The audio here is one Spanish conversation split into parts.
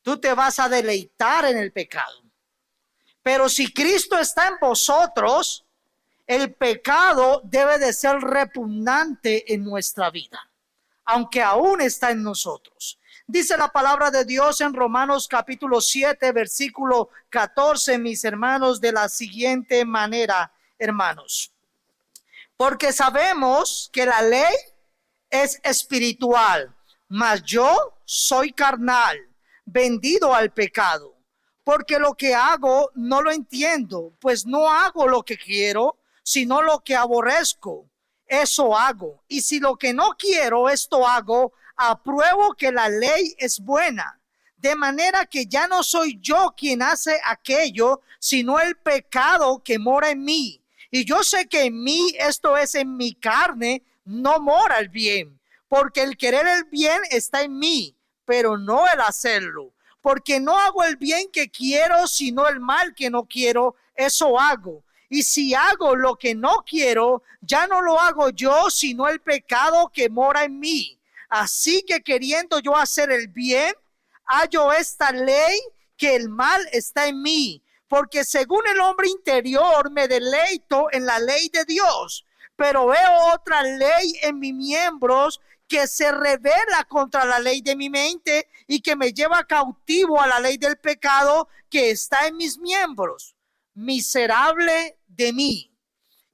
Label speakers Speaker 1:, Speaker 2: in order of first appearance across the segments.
Speaker 1: tú te vas a deleitar en el pecado. Pero si Cristo está en vosotros, el pecado debe de ser repugnante en nuestra vida, aunque aún está en nosotros. Dice la palabra de Dios en Romanos capítulo 7, versículo 14, mis hermanos, de la siguiente manera, hermanos. Porque sabemos que la ley es espiritual, mas yo soy carnal, vendido al pecado. Porque lo que hago no lo entiendo, pues no hago lo que quiero, sino lo que aborrezco. Eso hago. Y si lo que no quiero, esto hago, apruebo que la ley es buena. De manera que ya no soy yo quien hace aquello, sino el pecado que mora en mí. Y yo sé que en mí, esto es en mi carne, no mora el bien. Porque el querer el bien está en mí, pero no el hacerlo. Porque no hago el bien que quiero, sino el mal que no quiero, eso hago. Y si hago lo que no quiero, ya no lo hago yo, sino el pecado que mora en mí. Así que queriendo yo hacer el bien, hallo esta ley, que el mal está en mí. Porque según el hombre interior me deleito en la ley de Dios, pero veo otra ley en mis miembros que se revela contra la ley de mi mente y que me lleva cautivo a la ley del pecado que está en mis miembros. Miserable de mí,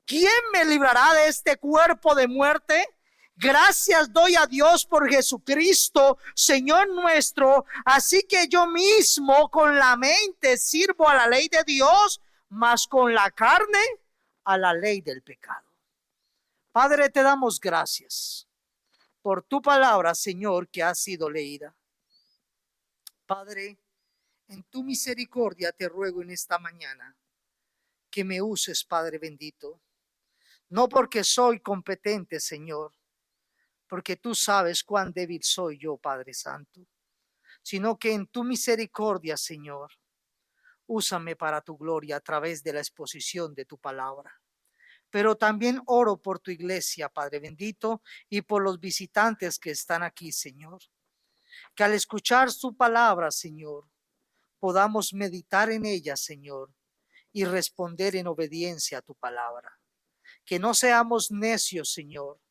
Speaker 1: ¿quién me librará de este cuerpo de muerte? Gracias doy a Dios por Jesucristo, Señor nuestro. Así que yo mismo con la mente sirvo a la ley de Dios, mas con la carne a la ley del pecado. Padre, te damos gracias por tu palabra, Señor, que ha sido leída. Padre, en tu misericordia te ruego en esta mañana que me uses, Padre bendito, no porque soy competente, Señor, porque tú sabes cuán débil soy yo, Padre Santo, sino que en tu misericordia, Señor, úsame para tu gloria a través de la exposición de tu palabra. Pero también oro por tu iglesia, Padre bendito, y por los visitantes que están aquí, Señor. Que al escuchar su palabra, Señor, podamos meditar en ella, Señor, y responder en obediencia a tu palabra. Que no seamos necios, Señor,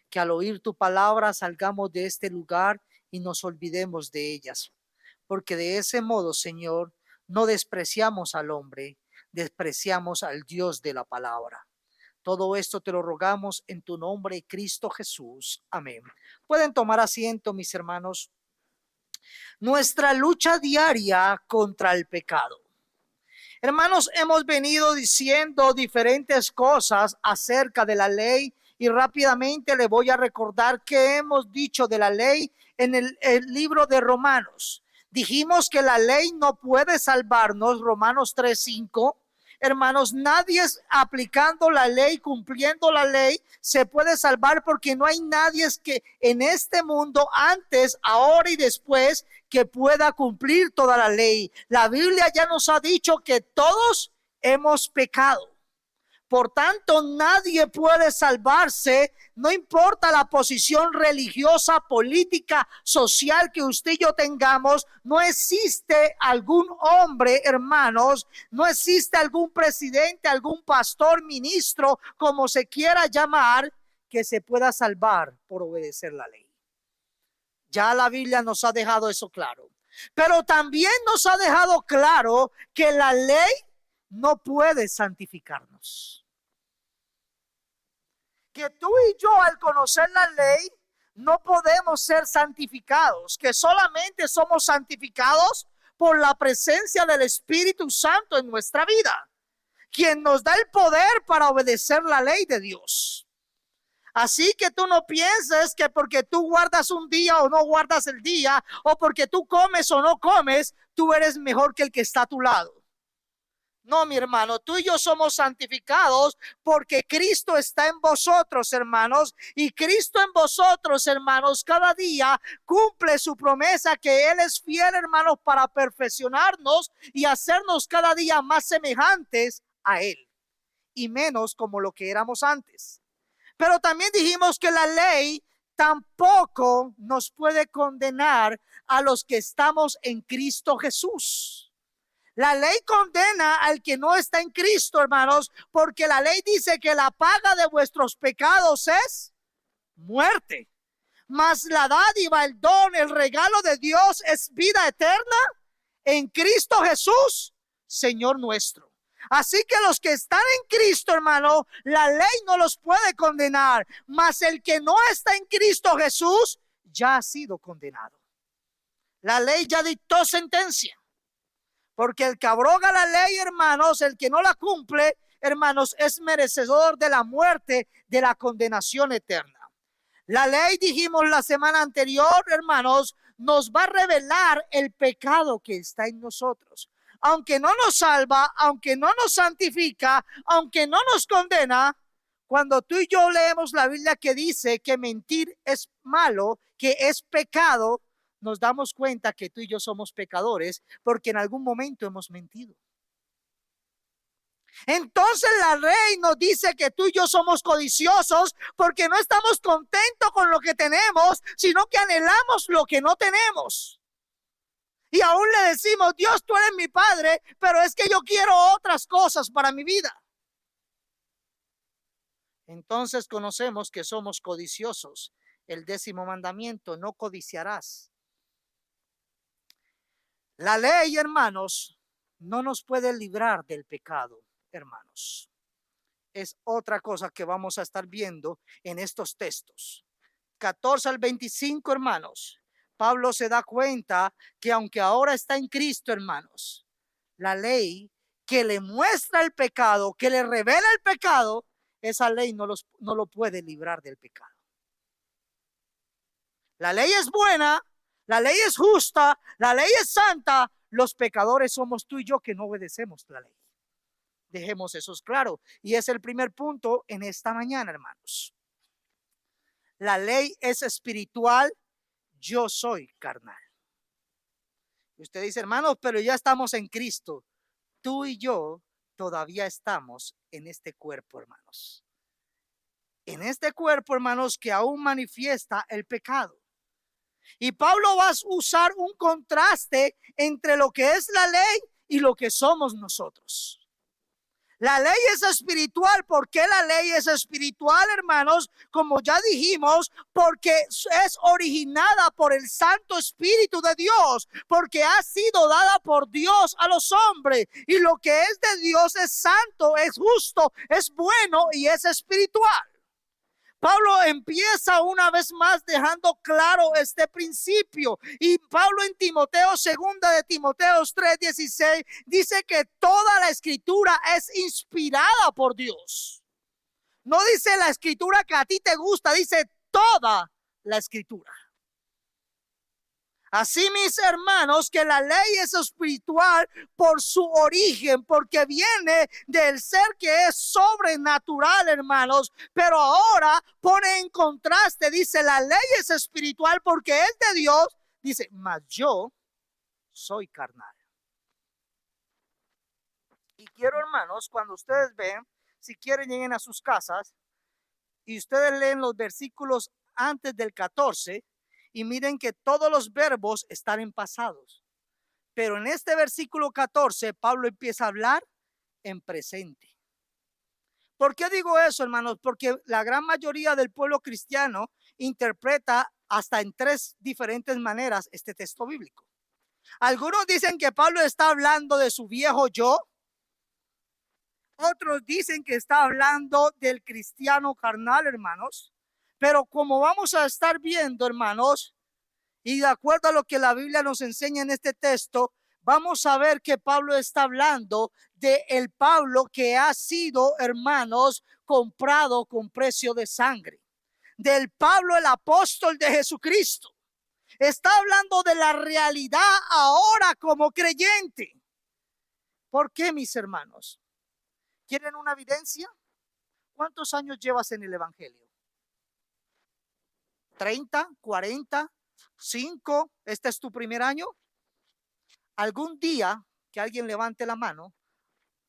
Speaker 1: que al oír tu palabra salgamos de este lugar y nos olvidemos de ellas. Porque de ese modo, Señor, no despreciamos al hombre, despreciamos al Dios de la palabra. Todo esto te lo rogamos en tu nombre, Cristo Jesús. Amén. Pueden tomar asiento, mis hermanos. Nuestra lucha diaria contra el pecado. Hermanos, hemos venido diciendo diferentes cosas acerca de la ley y rápidamente le voy a recordar qué hemos dicho de la ley en el libro de Romanos. Dijimos que la ley no puede salvarnos, Romanos 3:5. Hermanos, nadie aplicando la ley, cumpliendo la ley, se puede salvar porque no hay nadie que en este mundo, antes, ahora y después, que pueda cumplir toda la ley. La Biblia ya nos ha dicho que todos hemos pecado. Por tanto, nadie puede salvarse, no importa la posición religiosa, política, social que usted y yo tengamos. No existe algún hombre, hermanos, no existe algún presidente, algún pastor, ministro, como se quiera llamar, que se pueda salvar por obedecer la ley. Ya la Biblia nos ha dejado eso claro. Pero también nos ha dejado claro que la ley no puede santificarnos. Que tú y yo al conocer la ley no podemos ser santificados, que solamente somos santificados por la presencia del Espíritu Santo en nuestra vida, quien nos da el poder para obedecer la ley de Dios. Así que tú no pienses que porque tú guardas un día o no guardas el día, o porque tú comes o no comes, tú eres mejor que el que está a tu lado. No, mi hermano, tú y yo somos santificados porque Cristo está en vosotros, hermanos, y Cristo en vosotros, hermanos, cada día cumple su promesa que Él es fiel, hermanos, para perfeccionarnos y hacernos cada día más semejantes a Él y menos como lo que éramos antes. Pero también dijimos que la ley tampoco nos puede condenar a los que estamos en Cristo Jesús. La ley condena al que no está en Cristo, hermanos, porque la ley dice que la paga de vuestros pecados es muerte. Mas la dádiva, el don, el regalo de Dios es vida eterna en Cristo Jesús, Señor nuestro. Así que los que están en Cristo, hermano, la ley no los puede condenar, mas el que no está en Cristo Jesús ya ha sido condenado. La ley ya dictó sentencia, porque el que abroga la ley, hermanos, el que no la cumple, hermanos, es merecedor de la muerte, de la condenación eterna. La ley, dijimos la semana anterior, hermanos, nos va a revelar el pecado que está en nosotros. Aunque no nos salva, aunque no nos santifica, aunque no nos condena, cuando tú y yo leemos la Biblia que dice que mentir es malo, que es pecado, nos damos cuenta que tú y yo somos pecadores porque en algún momento hemos mentido. Entonces la ley nos dice que tú y yo somos codiciosos porque no estamos contentos con lo que tenemos, sino que anhelamos lo que no tenemos. Y aún le decimos, Dios, tú eres mi Padre, pero es que yo quiero otras cosas para mi vida. Entonces conocemos que somos codiciosos. El 10º mandamiento, no codiciarás. La ley, hermanos, no nos puede librar del pecado, hermanos. Es otra cosa que vamos a estar viendo en estos textos. 14 al 25, hermanos. Pablo se da cuenta que aunque ahora está en Cristo, hermanos, la ley que le muestra el pecado, que le revela el pecado, esa ley no lo puede librar del pecado. La ley es buena, la ley es justa, la ley es santa. Los pecadores somos tú y yo que no obedecemos la ley. Dejemos eso claro. Y es el primer punto en esta mañana, hermanos. La ley es espiritual, yo soy carnal. Y usted dice, hermanos, pero ya estamos en Cristo. Tú y yo todavía estamos en este cuerpo, hermanos. En este cuerpo, hermanos, que aún manifiesta el pecado. Y Pablo va a usar un contraste entre lo que es la ley y lo que somos nosotros. La ley es espiritual. ¿Por qué la ley es espiritual, hermanos? Como ya dijimos, porque es originada por el Santo Espíritu de Dios, porque ha sido dada por Dios a los hombres. Y lo que es de Dios es santo, es justo, es bueno y es espiritual. Pablo empieza una vez más dejando claro este principio. Y Pablo en Timoteo, segunda de Timoteo 3:16, dice que toda la escritura es inspirada por Dios. No dice la escritura que a ti te gusta, dice toda la escritura. Así, mis hermanos, que la ley es espiritual por su origen, porque viene del ser que es sobrenatural, hermanos. Pero ahora pone en contraste, dice, la ley es espiritual porque es de Dios. Dice, mas yo soy carnal. Y quiero, hermanos, cuando ustedes ven, si quieren lleguen a sus casas y ustedes leen los versículos antes del 14, y miren que todos los verbos están en pasados. Pero en este versículo 14, Pablo empieza a hablar en presente. ¿Por qué digo eso, hermanos? Porque la gran mayoría del pueblo cristiano interpreta hasta en 3 diferentes maneras este texto bíblico. Algunos dicen que Pablo está hablando de su viejo yo. Otros dicen que está hablando del cristiano carnal, hermanos. Pero como vamos a estar viendo, hermanos, y de acuerdo a lo que la Biblia nos enseña en este texto, vamos a ver que Pablo está hablando de el Pablo que ha sido, hermanos, comprado con precio de sangre. Del Pablo, el apóstol de Jesucristo. Está hablando de la realidad ahora como creyente. ¿Por qué, mis hermanos? ¿Quieren una evidencia? ¿Cuántos años llevas en el evangelio? ¿30? ¿40? ¿5? ¿Este es tu primer año? ¿Algún día que alguien levante la mano,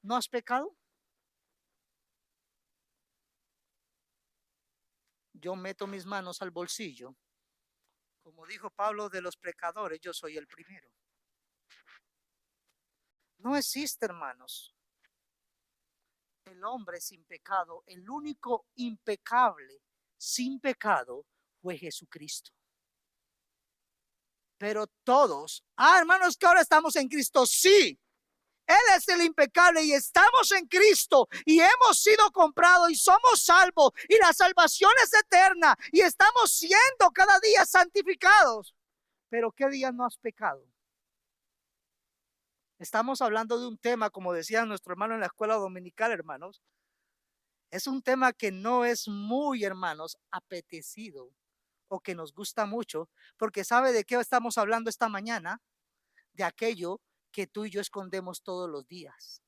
Speaker 1: no has pecado? yo meto mis manos al bolsillo. Como dijo Pablo, de los pecadores, yo soy el primero. No existe, hermanos, el hombre sin pecado. El único impecable sin pecado fue Jesucristo. Pero todos, hermanos, que ahora estamos en Cristo, sí. Él es el impecable y estamos en Cristo y hemos sido comprados y somos salvos y la salvación es eterna y estamos siendo cada día santificados. Pero ¿qué día no has pecado? Estamos hablando de un tema, como decía nuestro hermano en la escuela dominical, hermanos. Es un tema que no es muy, hermanos, apetecido o que nos gusta mucho, porque ¿sabe de qué estamos hablando esta mañana? De aquello que tú y yo escondemos todos los días,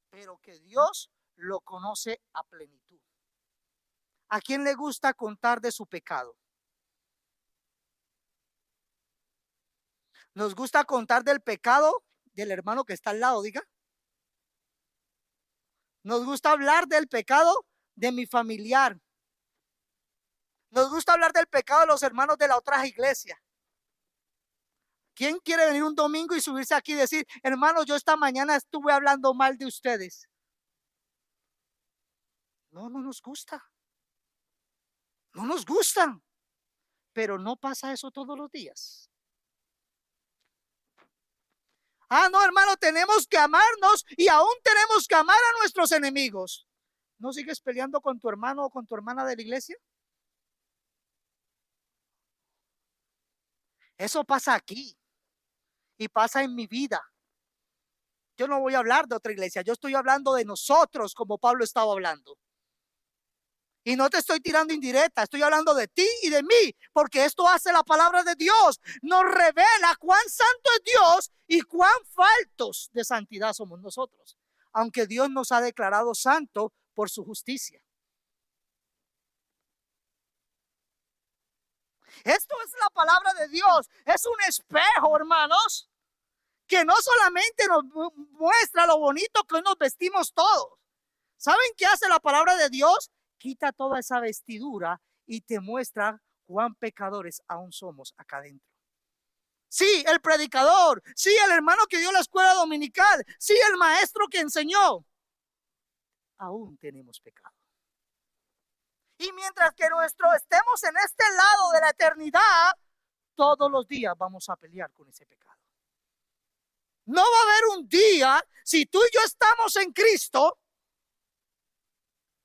Speaker 1: pero que Dios lo conoce a plenitud. ¿A quién le gusta contar de su pecado? Nos gusta contar del pecado del hermano que está al lado, diga. Nos gusta hablar del pecado de mi familiar. Nos gusta hablar del pecado de los hermanos de la otra iglesia. ¿Quién quiere venir un domingo y subirse aquí y decir, hermanos, yo esta mañana estuve hablando mal de ustedes? No, no nos gusta. No nos gusta. Pero no pasa eso todos los días. No, hermano, tenemos que amarnos y aún tenemos que amar a nuestros enemigos. ¿No sigues peleando con tu hermano o con tu hermana de la iglesia? Eso pasa aquí y pasa en mi vida. Yo no voy a hablar de otra iglesia, yo estoy hablando de nosotros como Pablo estaba hablando. Y no te estoy tirando indirecta, estoy hablando de ti y de mí, porque esto hace la palabra de Dios. Nos revela cuán santo es Dios y cuán faltos de santidad somos nosotros. Aunque Dios nos ha declarado santo por su justicia. Esto es la palabra de Dios, es un espejo, hermanos, que no solamente nos muestra lo bonito que hoy nos vestimos todos. ¿Saben qué hace la palabra de Dios? Quita toda esa vestidura y te muestra cuán pecadores aún somos acá adentro. Sí, el predicador, sí, el hermano que dio la escuela dominical, sí, el maestro que enseñó. Aún tenemos pecado. Y mientras que estemos en este lado de la eternidad, todos los días vamos a pelear con ese pecado. No va a haber un día, si tú y yo estamos en Cristo,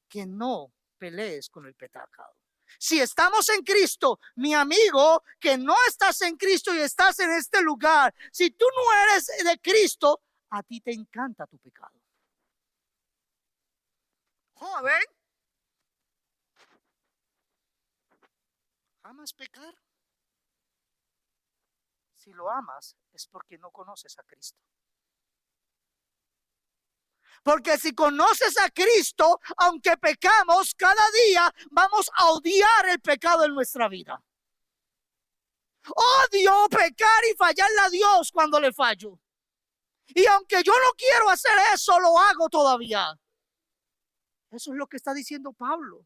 Speaker 1: que no pelees con el pecado. Si estamos en Cristo, mi amigo, que no estás en Cristo y estás en este lugar, si tú no eres de Cristo, a ti te encanta tu pecado. Joven, ¿amas pecar? Si lo amas, es porque no conoces a Cristo. Porque si conoces a Cristo, aunque pecamos cada día, vamos a odiar el pecado en nuestra vida. Odio pecar y fallarle a Dios cuando le fallo. Y aunque yo no quiero hacer eso, lo hago todavía. Eso es lo que está diciendo Pablo.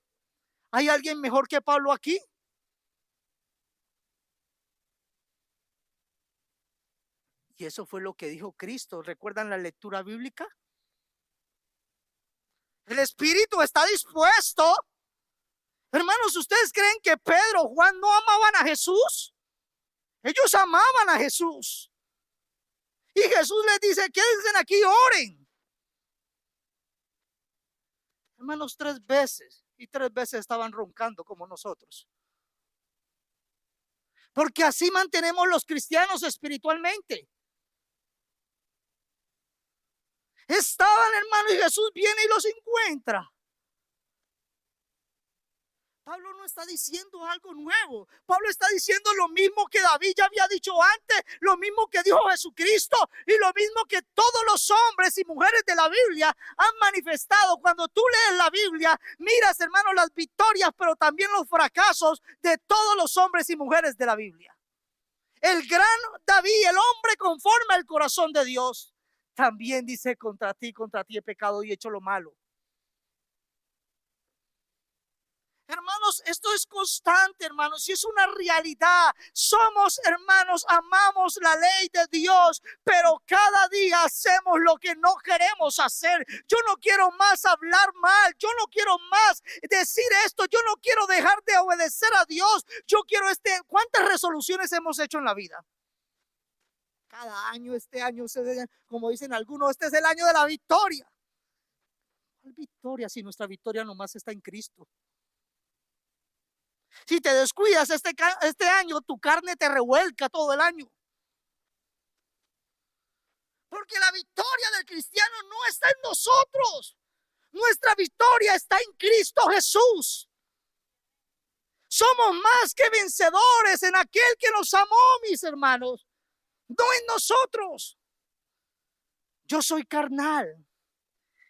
Speaker 1: ¿Hay alguien mejor que Pablo aquí? Y eso fue lo que dijo Cristo. ¿Recuerdan la lectura bíblica? El espíritu está dispuesto. Hermanos, ¿ustedes creen que Pedro o Juan no amaban a Jesús? Ellos amaban a Jesús. Y Jesús les dice, quédense aquí, oren. Hermanos, 3 veces. Y 3 veces estaban roncando como nosotros. Porque así mantenemos los cristianos espiritualmente. Estaban, hermano, y Jesús viene y los encuentra. Pablo no está diciendo algo nuevo. Pablo está diciendo lo mismo que David ya había dicho antes, lo mismo que dijo Jesucristo y lo mismo que todos los hombres y mujeres de la Biblia han manifestado. Cuando tú lees la Biblia, miras, hermano, las victorias, pero también los fracasos de todos los hombres y mujeres de la Biblia. El gran David, el hombre conforme al corazón de Dios, también dice, contra ti he pecado y he hecho lo malo. Hermanos, esto es constante, hermanos, y es una realidad. Somos hermanos, amamos la ley de Dios, pero cada día hacemos lo que no queremos hacer. Yo no quiero más hablar mal, yo no quiero más decir esto, yo no quiero dejar de obedecer a Dios. Yo quiero ¿cuántas resoluciones hemos hecho en la vida? Cada año, este año, como dicen algunos, este es el año de la victoria. ¿Cuál victoria si nuestra victoria nomás está en Cristo? Si te descuidas este año, tu carne te revuelca todo el año. Porque la victoria del cristiano no está en nosotros. Nuestra victoria está en Cristo Jesús. Somos más que vencedores en aquel que nos amó, mis hermanos. No en nosotros. Yo soy carnal.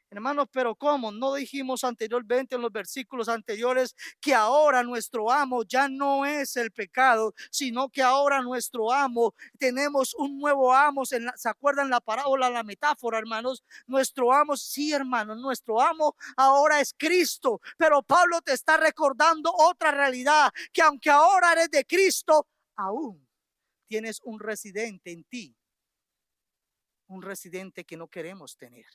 Speaker 1: Hermanos, pero ¿cómo? No dijimos anteriormente en los versículos anteriores que ahora nuestro amo ya no es el pecado, sino que ahora nuestro amo, tenemos un nuevo amo. ¿Se acuerdan la parábola, la metáfora, hermanos? Nuestro amo, sí, hermanos, nuestro amo ahora es Cristo. Pero Pablo te está recordando otra realidad, que aunque ahora eres de Cristo, aún tienes un residente en ti, un residente que no queremos tener.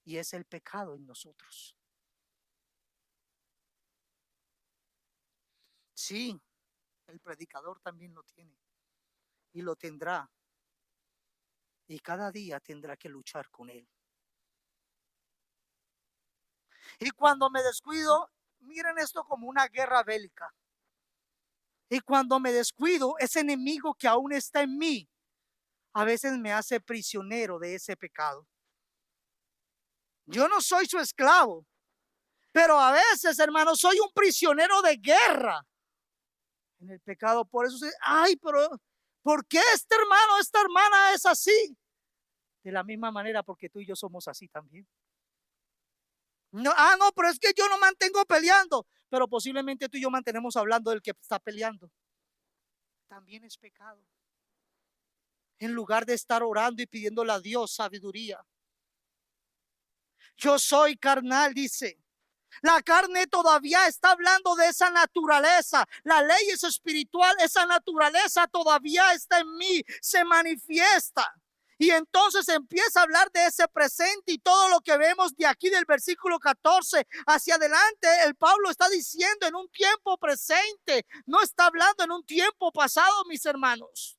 Speaker 1: Y es el pecado en nosotros. Sí, el predicador también lo tiene y lo tendrá. Y cada día tendrá que luchar con él. Y cuando me descuido, miren esto como una guerra bélica. Y cuando me descuido, ese enemigo que aún está en mí, a veces me hace prisionero de ese pecado. Yo no soy su esclavo, pero a veces, hermano, soy un prisionero de guerra en el pecado. Por eso, ay, pero ¿por qué este hermano, esta hermana es así? De la misma manera, porque tú y yo somos así también. No, no, pero es que yo no mantengo peleando, pero posiblemente tú y yo mantenemos hablando del que está peleando. También es pecado. En lugar de estar orando y pidiéndole a Dios sabiduría. Yo soy carnal, dice. La carne todavía está hablando de esa naturaleza. La ley es espiritual, esa naturaleza todavía está en mí, se manifiesta. Y entonces empieza a hablar de ese presente y todo lo que vemos de aquí del versículo 14 hacia adelante. El Pablo está diciendo en un tiempo presente, no está hablando en un tiempo pasado, mis hermanos.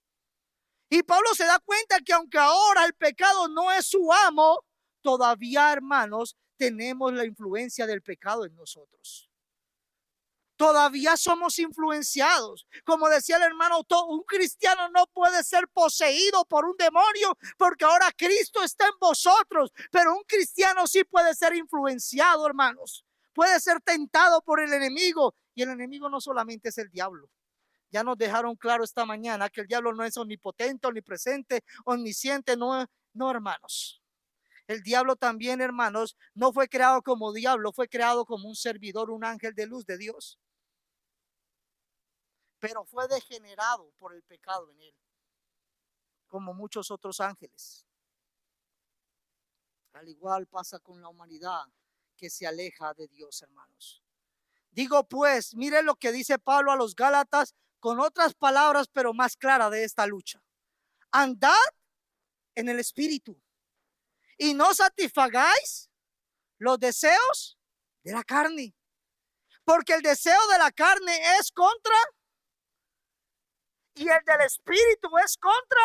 Speaker 1: Y Pablo se da cuenta que aunque ahora el pecado no es su amo, todavía, hermanos, tenemos la influencia del pecado en nosotros. Todavía somos influenciados. Como decía el hermano, un cristiano no puede ser poseído por un demonio porque ahora Cristo está en vosotros. Pero un cristiano sí puede ser influenciado, hermanos. Puede ser tentado por el enemigo. Y el enemigo no solamente es el diablo. Ya nos dejaron claro esta mañana que el diablo no es omnipotente, omnipresente, omnisciente. No, no, hermanos. El diablo también, hermanos, no fue creado como diablo, fue creado como un servidor, un ángel de luz de Dios. Pero fue degenerado por el pecado en él, como muchos otros ángeles. Al igual pasa con la humanidad que se aleja de Dios, hermanos. Digo pues, mire lo que dice Pablo a los Gálatas con otras palabras, pero más claras de esta lucha. Andad en el espíritu y no satisfagáis los deseos de la carne, porque el deseo de la carne es contra y el del espíritu es contra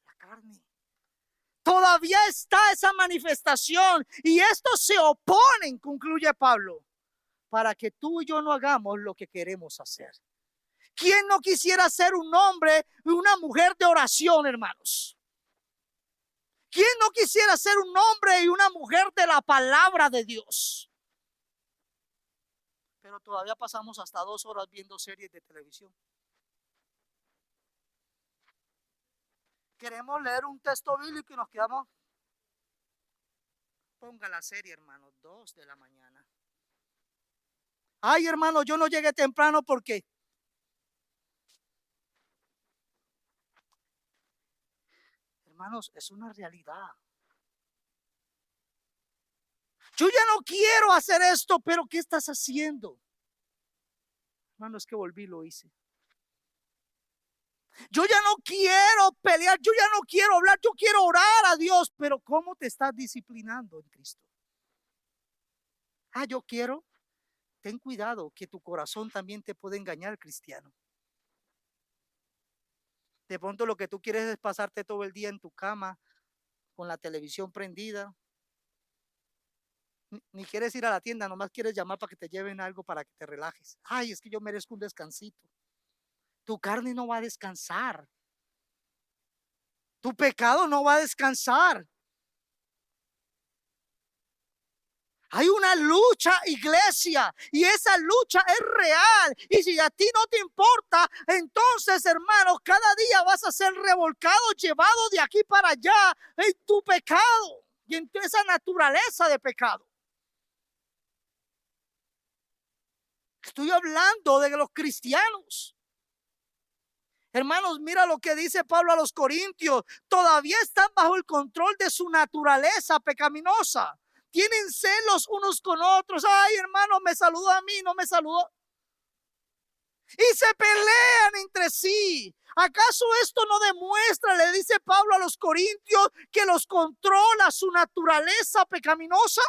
Speaker 1: la carne. Todavía está esa manifestación y estos se oponen, concluye Pablo, para que tú y yo no hagamos lo que queremos hacer. ¿Quién no quisiera ser un hombre y una mujer de oración, hermanos? ¿Quién no quisiera ser un hombre y una mujer de la palabra de Dios? Pero todavía pasamos hasta 2 horas viendo series de televisión. Queremos leer un texto bíblico y nos quedamos. Ponga la serie, hermano, 2 de la mañana. Ay, hermano, yo no llegué temprano porque hermanos, es una realidad. Yo ya no quiero hacer esto, pero ¿qué estás haciendo? Hermano, es que volví y lo hice. Yo ya no quiero pelear, yo ya no quiero hablar, yo quiero orar a Dios, pero ¿cómo te estás disciplinando en Cristo? Yo quiero. Ten cuidado que tu corazón también te puede engañar, cristiano. De pronto lo que tú quieres es pasarte todo el día en tu cama con la televisión prendida. Ni quieres ir a la tienda, nomás quieres llamar para que te lleven algo para que te relajes. Es que yo merezco un descansito. Tu carne no va a descansar. Tu pecado no va a descansar. Hay una lucha, iglesia, y esa lucha es real. Y si a ti no te importa, entonces, hermano, cada día vas a ser revolcado, llevado de aquí para allá en tu pecado y en esa naturaleza de pecado. Estoy hablando de los cristianos. Hermanos, mira lo que dice Pablo a los Corintios. Todavía están bajo el control de su naturaleza pecaminosa. Tienen celos unos con otros. Ay, hermano, me saludó a mí, no me saludó. Y se pelean entre sí. ¿Acaso esto no demuestra, le dice Pablo a los Corintios, que los controla su naturaleza pecaminosa?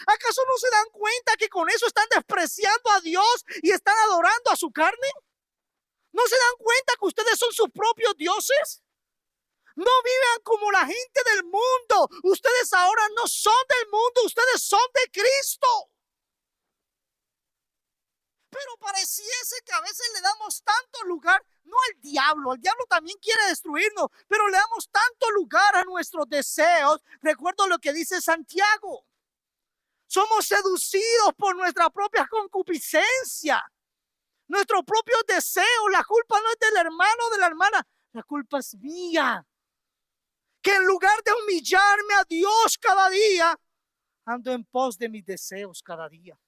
Speaker 1: ¿Acaso no se dan cuenta que con eso están despreciando a Dios y están adorando a su carne? ¿No se dan cuenta que ustedes son sus propios dioses? No vivan como la gente del mundo. Ustedes ahora no son del mundo, ustedes son de Cristo. Pero pareciese que a veces le damos tanto lugar, no al diablo, el diablo también quiere destruirnos, pero le damos tanto lugar a nuestros deseos. Recuerdo lo que dice Santiago. Somos seducidos por nuestra propia concupiscencia, nuestros propios deseos. La culpa no es del hermano o de la hermana, la culpa es mía. Que en lugar de humillarme a Dios cada día, ando en pos de mis deseos cada día.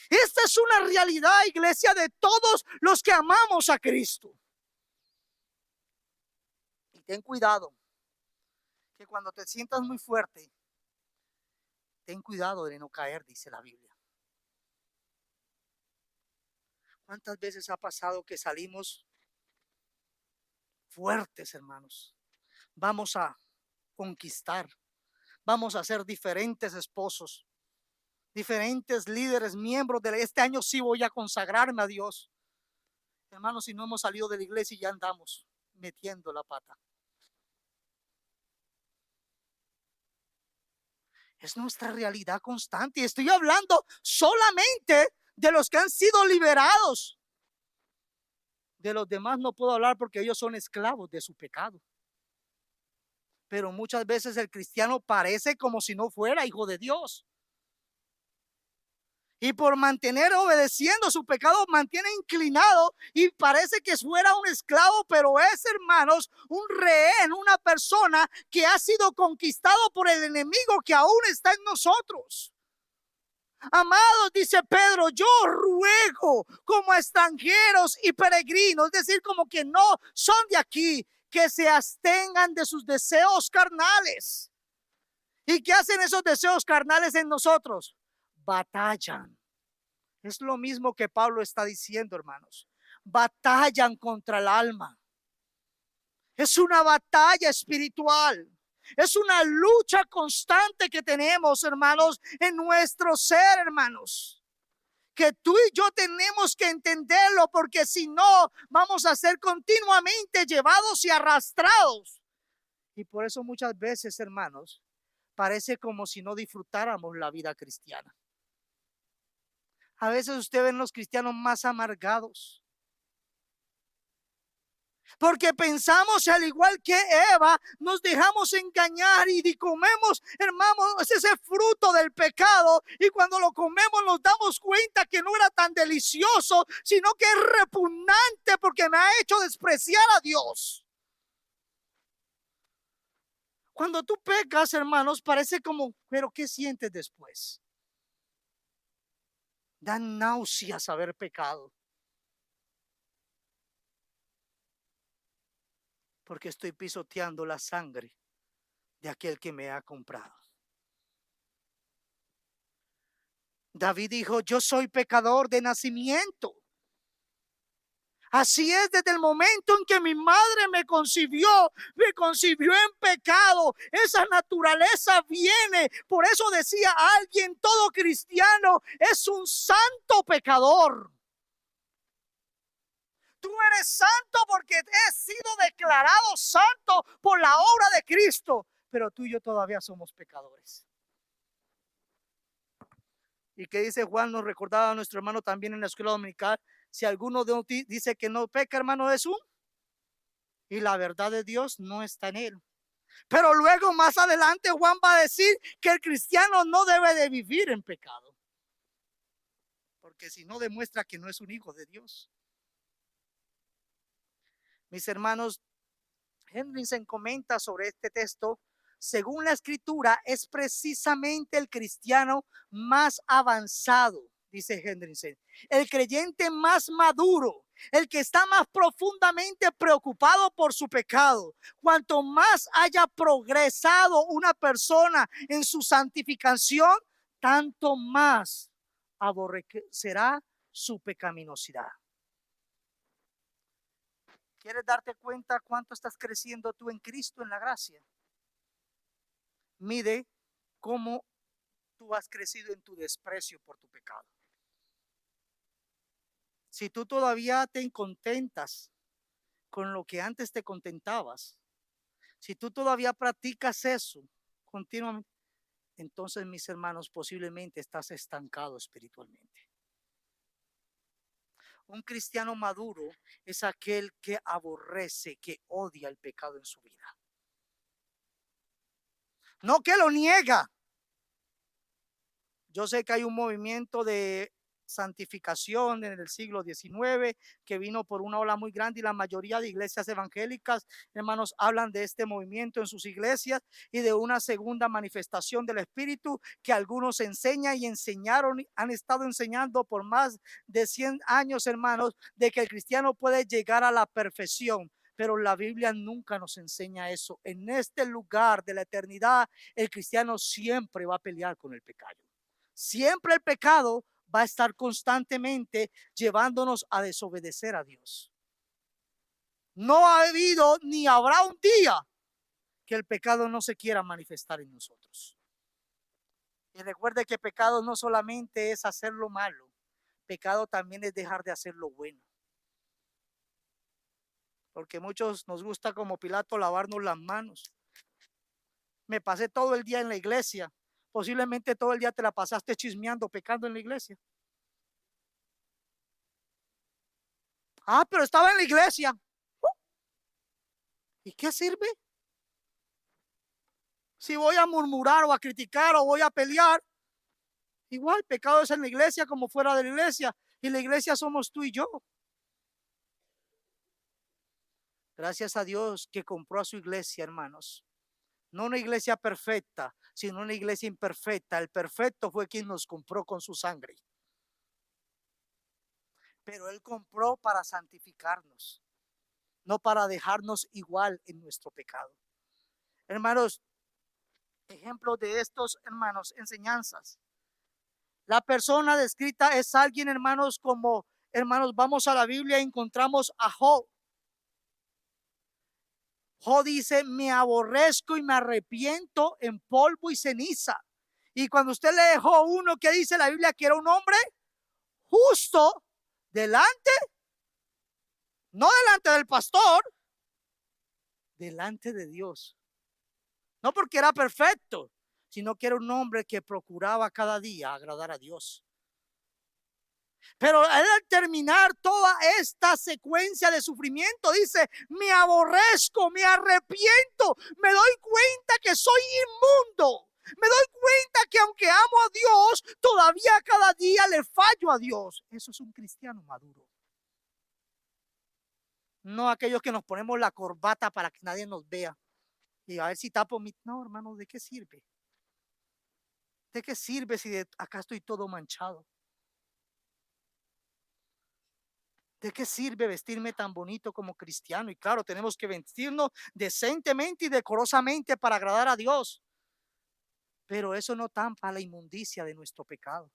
Speaker 1: Esta es una realidad, iglesia, de todos los que amamos a Cristo. Y ten cuidado, que cuando te sientas muy fuerte, ten cuidado de no caer, dice la Biblia. ¿Cuántas veces ha pasado que salimos fuertes, hermanos? Vamos a conquistar, vamos a ser diferentes esposos, diferentes líderes, miembros de este año. Sí voy a consagrarme a Dios. Hermanos, si no hemos salido de la iglesia y ya andamos metiendo la pata. Es nuestra realidad constante. Y estoy hablando solamente de los que han sido liberados. De los demás no puedo hablar porque ellos son esclavos de su pecado. Pero muchas veces el cristiano parece como si no fuera hijo de Dios. Y por mantener obedeciendo su pecado, mantiene inclinado y parece que fuera un esclavo, pero es, hermanos, un rehén, una persona que ha sido conquistado por el enemigo que aún está en nosotros. Amados, dice Pedro, yo ruego como a extranjeros y peregrinos, es decir, como que no son de aquí, que se abstengan de sus deseos carnales. ¿Y qué hacen esos deseos carnales en nosotros? Batallan. Es lo mismo que Pablo está diciendo, hermanos. Batallan contra el alma. Es una batalla espiritual. Es una lucha constante que tenemos, hermanos, en nuestro ser, hermanos. Que tú y yo tenemos que entenderlo, porque si no, vamos a ser continuamente llevados y arrastrados. Y por eso muchas veces, hermanos, parece como si no disfrutáramos la vida cristiana. A veces usted ve los cristianos más amargados, porque pensamos, al igual que Eva, nos dejamos engañar y comemos, hermanos, ese fruto del pecado, y cuando lo comemos nos damos cuenta que no era tan delicioso, sino que es repugnante porque me ha hecho despreciar a Dios. Cuando tú pecas, hermanos, parece como, pero ¿qué sientes después? Da náuseas haber pecado. Porque estoy pisoteando la sangre de aquel que me ha comprado. David dijo, yo soy pecador de nacimiento. Así es, desde el momento en que mi madre me concibió en pecado. Esa naturaleza viene. Por eso decía alguien, todo cristiano es un santo pecador. Tú eres santo porque has sido declarado santo por la obra de Cristo, pero tú y yo todavía somos pecadores. ¿Y qué dice Juan? Nos recordaba a nuestro hermano también en la escuela dominical. Si alguno de ti dice que no peca, hermano, es un, y la verdad de Dios no está en él. Pero luego más adelante Juan va a decir que el cristiano no debe de vivir en pecado, porque si no demuestra que no es un hijo de Dios. Mis hermanos, Hendrickson comenta sobre este texto. Según la escritura, es precisamente el cristiano más avanzado, dice Hendrickson, el creyente más maduro, el que está más profundamente preocupado por su pecado. Cuanto más haya progresado una persona en su santificación, tanto más aborrecerá su pecaminosidad. ¿Quieres darte cuenta cuánto estás creciendo tú en Cristo, en la gracia? Mide cómo tú has crecido en tu desprecio por tu pecado. Si tú todavía te contentas con lo que antes te contentabas, si tú todavía practicas eso continuamente, entonces, mis hermanos, posiblemente estás estancado espiritualmente. Un cristiano maduro es aquel que aborrece, que odia el pecado en su vida. No que lo niega. Yo sé que hay un movimiento de santificación en el siglo XIX que vino por una ola muy grande, y la mayoría de iglesias evangélicas, hermanos, hablan de este movimiento en sus iglesias y de una segunda manifestación del Espíritu que algunos enseñan y enseñaron, han estado enseñando por más de 100 años, hermanos, de que el cristiano puede llegar a la perfección. Pero la Biblia nunca nos enseña eso. En este lugar de la eternidad, el cristiano siempre va a pelear con el pecado. Siempre el pecado va a estar constantemente llevándonos a desobedecer a Dios. No ha habido ni habrá un día que el pecado no se quiera manifestar en nosotros. Y recuerde que pecado no solamente es hacer lo malo, pecado también es dejar de hacer lo bueno. Porque muchos nos gusta como Pilato lavarnos las manos. Me pasé todo el día en la iglesia. Posiblemente todo el día te la pasaste chismeando, pecando en la iglesia. Ah, pero estaba en la iglesia. ¿Y qué sirve? Si voy a murmurar o a criticar o voy a pelear, igual pecado es en la iglesia como fuera de la iglesia. Y la iglesia somos tú y yo. Gracias a Dios que compró a su iglesia, hermanos. No una iglesia perfecta, sino una iglesia imperfecta. El perfecto fue quien nos compró con su sangre. Pero Él compró para santificarnos, no para dejarnos igual en nuestro pecado. Hermanos, ejemplos de estos, hermanos, enseñanzas. La persona descrita es alguien, hermanos, como, hermanos, vamos a la Biblia y encontramos a Job. Job dice, me aborrezco y me arrepiento en polvo y ceniza. Y cuando usted lee Job 1, que dice la Biblia que era un hombre justo delante, no delante del pastor, delante de Dios. No porque era perfecto, sino que era un hombre que procuraba cada día agradar a Dios. Pero al terminar toda esta secuencia de sufrimiento, dice, me aborrezco, me arrepiento, me doy cuenta que soy inmundo. Me doy cuenta que aunque amo a Dios, todavía cada día le fallo a Dios. Eso es un cristiano maduro. No aquellos que nos ponemos la corbata para que nadie nos vea y a ver si tapo mi... No, hermano, ¿de qué sirve? ¿De qué sirve si de acá estoy todo manchado? ¿De qué sirve vestirme tan bonito como cristiano? Y claro, tenemos que vestirnos decentemente y decorosamente para agradar a Dios. Pero eso no tampa la inmundicia de nuestro pecado.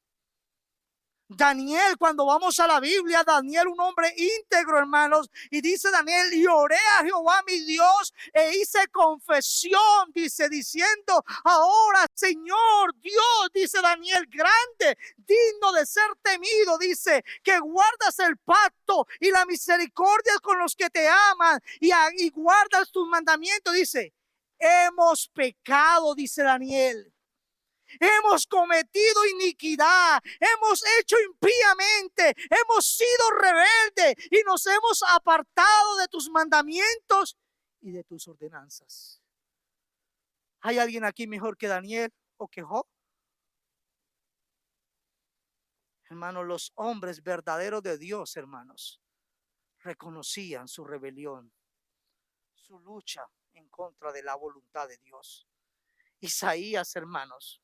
Speaker 1: Daniel, cuando vamos a la Biblia, Daniel, un hombre íntegro, hermanos, y dice Daniel, y oré a Jehová mi Dios e hice confesión, dice, diciendo, ahora Señor Dios, dice Daniel, grande, digno de ser temido, dice, que guardas el pacto y la misericordia con los que te aman y guardas tus mandamientos, dice, hemos pecado, dice Daniel. Hemos cometido iniquidad, hemos hecho impíamente, hemos sido rebeldes y nos hemos apartado de tus mandamientos y de tus ordenanzas. ¿Hay alguien aquí mejor que Daniel o que Job? Hermanos, los hombres verdaderos de Dios, hermanos, reconocían su rebelión, su lucha en contra de la voluntad de Dios. Isaías, hermanos,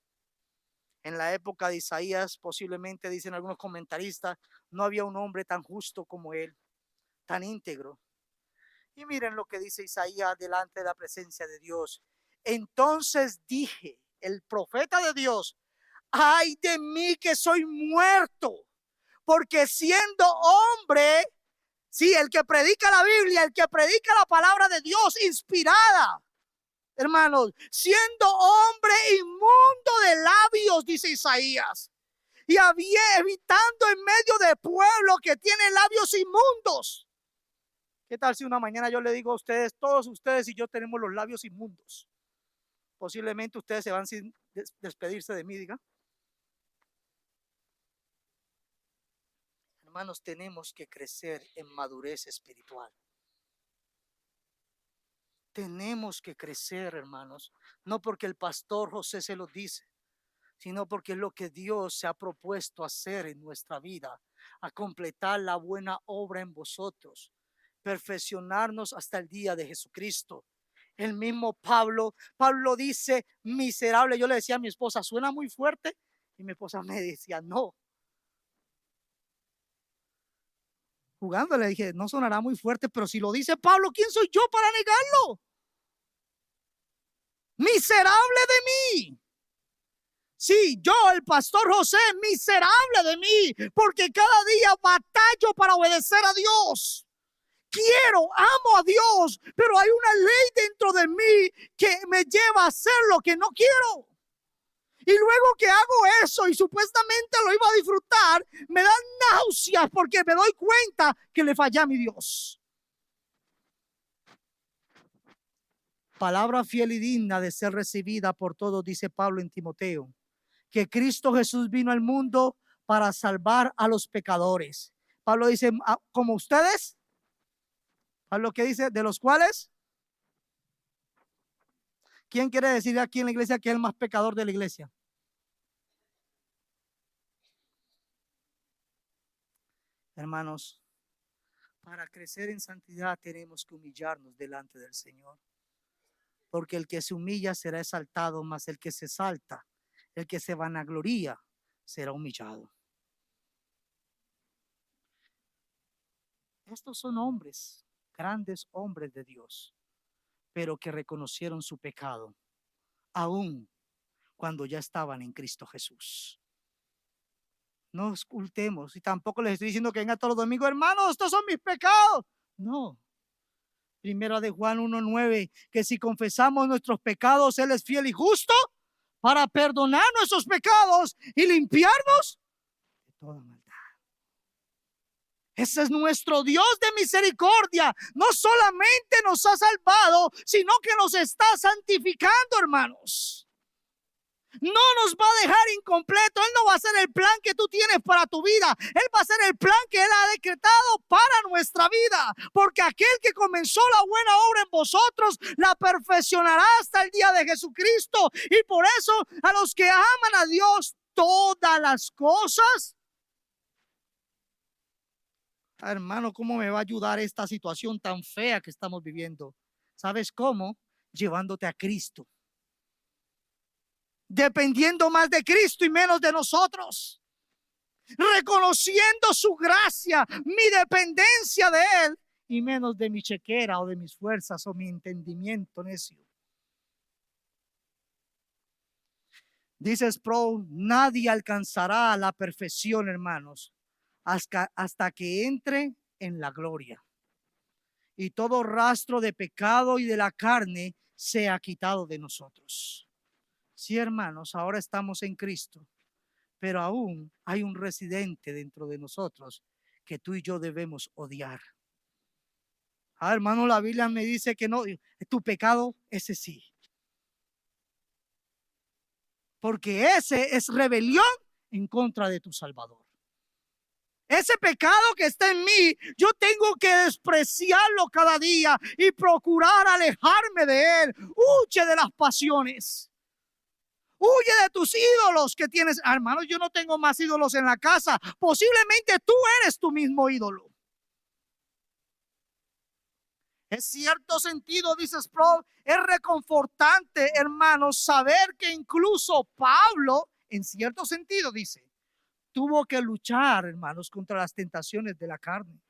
Speaker 1: en la época de Isaías, posiblemente dicen algunos comentaristas, no había un hombre tan justo como él, tan íntegro. Y miren lo que dice Isaías delante de la presencia de Dios. Entonces dije, el profeta de Dios, ay de mí que soy muerto, porque siendo hombre, sí, el que predica la Biblia, el que predica la palabra de Dios inspirada, hermanos, siendo hombre inmundo de labios, dice Isaías, y había evitando en medio de pueblo que tiene labios inmundos. ¿Qué tal si una mañana yo le digo a ustedes, todos ustedes y yo tenemos los labios inmundos? Posiblemente ustedes se van sin despedirse de mí, diga. Hermanos, tenemos que crecer en madurez espiritual. Tenemos que crecer, hermanos, no porque el pastor José se lo dice, sino porque es lo que Dios se ha propuesto hacer en nuestra vida, a completar la buena obra en vosotros, perfeccionarnos hasta el día de Jesucristo. El mismo Pablo dice miserable. Yo le decía a mi esposa, suena muy fuerte, y mi esposa me decía, no. Jugando le dije, no sonará muy fuerte, pero si lo dice Pablo, ¿quién soy yo para negarlo? Miserable de mí. Sí, yo, el pastor José, miserable de mí, porque cada día batallo para obedecer a Dios. Quiero, amo a Dios, pero hay una ley dentro de mí que me lleva a hacer lo que no quiero. Y luego que hago eso y supuestamente lo iba a disfrutar, me dan náuseas porque me doy cuenta que le fallé a mi Dios. Palabra fiel y digna de ser recibida por todos, dice Pablo en Timoteo, que Cristo Jesús vino al mundo para salvar a los pecadores. Pablo dice, como ustedes. Pablo, ¿qué dice? De los cuales. ¿Quién quiere decir aquí en la iglesia que es el más pecador de la iglesia? Hermanos, para crecer en santidad tenemos que humillarnos delante del Señor. Porque el que se humilla será exaltado, mas el que se exalta, el que se vanagloria, será humillado. Estos son hombres, grandes hombres de Dios, pero que reconocieron su pecado, aún cuando ya estaban en Cristo Jesús. No ocultemos, y tampoco les estoy diciendo que vengan todos los domingos, hermanos, estos son mis pecados. No. Primera de Juan 1:9, que si confesamos nuestros pecados, Él es fiel y justo para perdonar nuestros pecados y limpiarnos de toda maldad. Ese es nuestro Dios de misericordia. No solamente nos ha salvado, sino que nos está santificando, hermanos. No nos va a dejar incompleto. Él no va a hacer el plan que tú tienes para tu vida. Él va a hacer el plan que Él ha decretado para nuestra vida. Porque aquel que comenzó la buena obra en vosotros, la perfeccionará hasta el día de Jesucristo. Y por eso a los que aman a Dios, todas las cosas. Hermano, ¿cómo me va a ayudar esta situación tan fea que estamos viviendo? ¿Sabes cómo? Llevándote a Cristo. Dependiendo más de Cristo y menos de nosotros. Reconociendo su gracia, mi dependencia de Él y menos de mi chequera o de mis fuerzas o mi entendimiento necio.
Speaker 2: Dice Sproul, nadie alcanzará la perfección, hermanos, hasta que entre en la gloria y todo rastro de pecado y de la carne sea quitado de nosotros. Sí, hermanos, ahora estamos en Cristo, pero aún hay un residente dentro de nosotros que tú y yo debemos odiar. Hermano, la Biblia me dice que no, tu pecado, ese sí. Porque ese es rebelión en contra de tu Salvador. Ese pecado que está en mí, yo tengo que despreciarlo cada día y procurar alejarme de él. Huye de las pasiones. Huye de tus ídolos que tienes. Hermanos, yo no tengo más ídolos en la casa. Posiblemente tú eres tu mismo ídolo. En cierto sentido, dice Sproul, es reconfortante, hermanos, saber que incluso Pablo, en cierto sentido, dice, tuvo que luchar, hermanos, contra las tentaciones de la carne.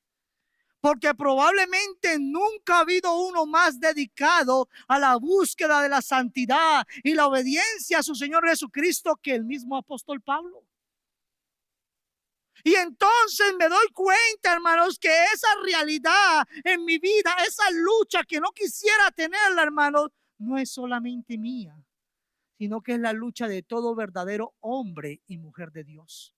Speaker 2: Porque probablemente nunca ha habido uno más dedicado a la búsqueda de la santidad y la obediencia a su Señor Jesucristo que el mismo apóstol Pablo. Y entonces me doy cuenta, hermanos, que esa realidad en mi vida, esa lucha que no quisiera tenerla, hermanos, no es solamente mía, sino que es la lucha de todo verdadero hombre y mujer de Dios.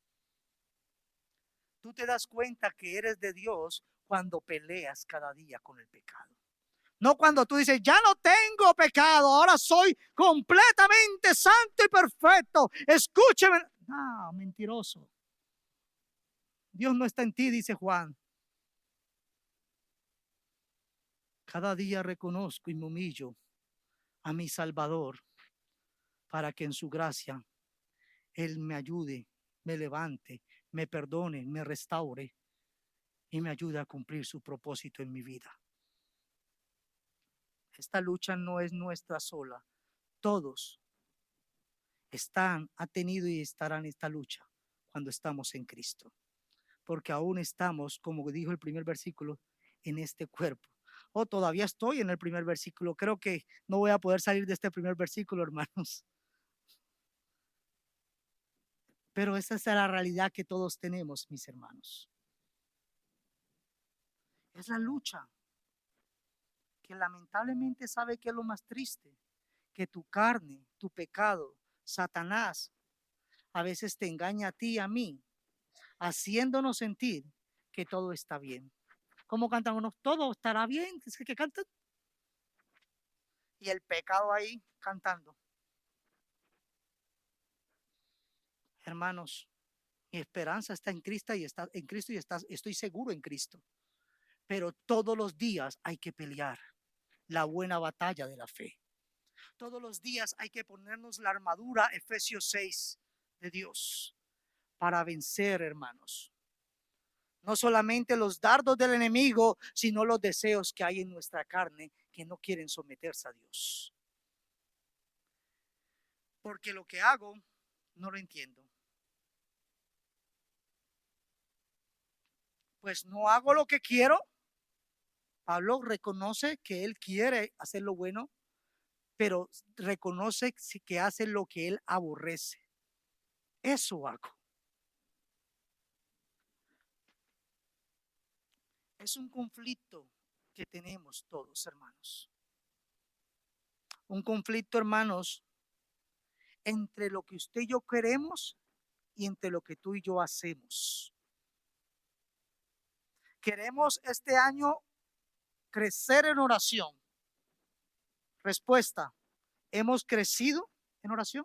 Speaker 2: Tú te das cuenta que eres de Dios cuando peleas cada día con el pecado. No cuando tú dices, ya no tengo pecado, ahora soy completamente santo y perfecto. Escúcheme. No, mentiroso. Dios no está en ti, dice Juan. Cada día reconozco y me humillo a mi Salvador para que en su gracia Él me ayude, me levante, me perdone, me restaure y me ayude a cumplir su propósito en mi vida. Esta lucha no es nuestra sola. Todos han tenido y estarán en esta lucha cuando estamos en Cristo. Porque aún estamos, como dijo el primer versículo, en este cuerpo. Todavía estoy en el primer versículo. Creo que no voy a poder salir de este primer versículo, hermanos. Pero esa es la realidad que todos tenemos, mis hermanos. Es la lucha que lamentablemente sabe que es lo más triste, que tu carne, tu pecado, Satanás, a veces te engaña a ti y a mí, haciéndonos sentir que todo está bien. ¿Cómo cantan unos? Todo estará bien. Es que cantan. Y el pecado ahí cantando. Hermanos, mi esperanza está en Cristo y estoy seguro en Cristo. Pero todos los días hay que pelear la buena batalla de la fe. Todos los días hay que ponernos la armadura Efesios 6 de Dios para vencer, hermanos. No solamente los dardos del enemigo, sino los deseos que hay en nuestra carne que no quieren someterse a Dios. Porque lo que hago no lo entiendo. Pues no hago lo que quiero. Pablo reconoce que él quiere hacer lo bueno, pero reconoce que hace lo que él aborrece. Eso hago. Es un conflicto que tenemos todos, hermanos. Un conflicto, hermanos, entre lo que usted y yo queremos y entre lo que tú y yo hacemos. Queremos este año crecer en oración. Respuesta: ¿hemos crecido en oración?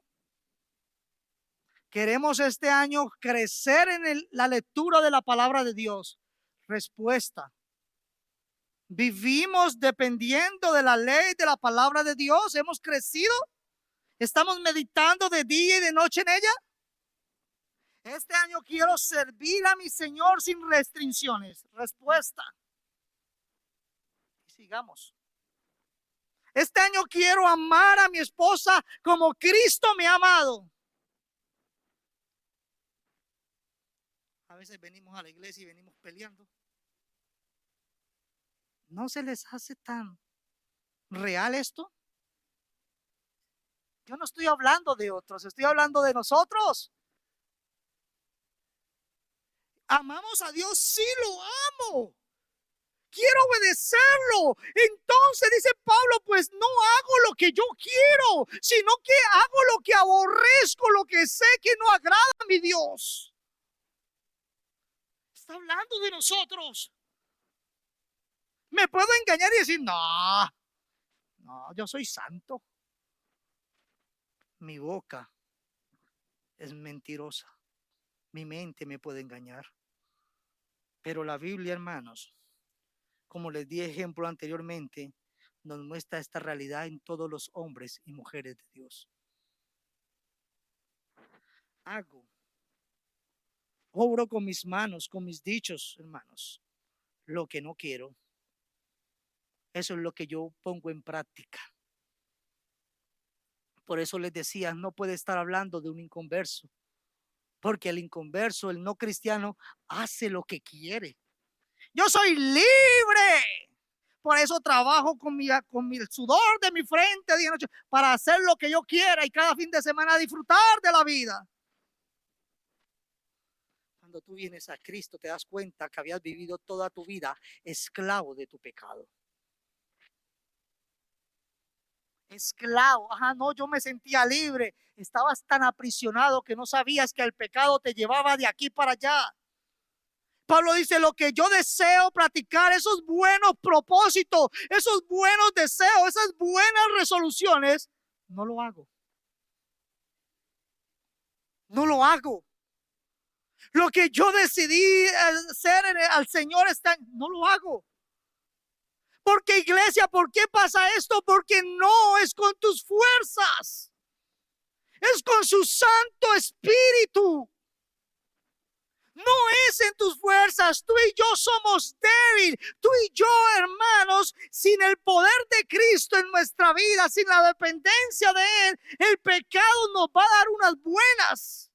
Speaker 2: Queremos este año crecer en la lectura de la palabra de Dios. Respuesta: ¿vivimos dependiendo de la ley de la palabra de Dios? ¿Hemos crecido? ¿Estamos meditando de día y de noche en ella? Este año quiero servir a mi Señor sin restricciones. Respuesta: y sigamos. Este año quiero amar a mi esposa como Cristo me ha amado. A veces venimos a la iglesia y venimos peleando. ¿No se les hace tan real esto? Yo no estoy hablando de otros, estoy hablando de nosotros. ¿Amamos a Dios? Sí, lo amo. Quiero obedecerlo. Entonces dice Pablo, pues no hago lo que yo quiero, sino que hago lo que aborrezco, lo que sé que no agrada a mi Dios. Está hablando de nosotros. Me puedo engañar y decir, no, yo soy santo. Mi boca es mentirosa. Mi mente me puede engañar. Pero la Biblia, hermanos, como les di ejemplo anteriormente, nos muestra esta realidad en todos los hombres y mujeres de Dios. Obro con mis manos, con mis dichos, hermanos, lo que no quiero. Eso es lo que yo pongo en práctica. Por eso les decía, no puede estar hablando de un inconverso, porque el inconverso, el no cristiano, hace lo que quiere. Yo soy libre. Por eso trabajo con el sudor de mi frente día y noche para hacer lo que yo quiera y cada fin de semana disfrutar de la vida. Cuando tú vienes a Cristo te das cuenta que habías vivido toda tu vida esclavo de tu pecado. Esclavo, no, yo me sentía libre. Estabas tan aprisionado que no sabías que el pecado te llevaba de aquí para allá. Pablo dice, lo que yo deseo practicar, esos buenos propósitos, esos buenos deseos, esas buenas resoluciones, no lo hago. No lo hago. Lo que yo decidí hacer al Señor no lo hago. Porque iglesia, ¿por qué pasa esto? Porque no es con tus fuerzas. Es con su Santo Espíritu. No es en tus fuerzas. Tú y yo somos débiles. Tú y yo, hermanos, sin el poder de Cristo en nuestra vida, sin la dependencia de Él, el pecado nos va a dar unas buenas.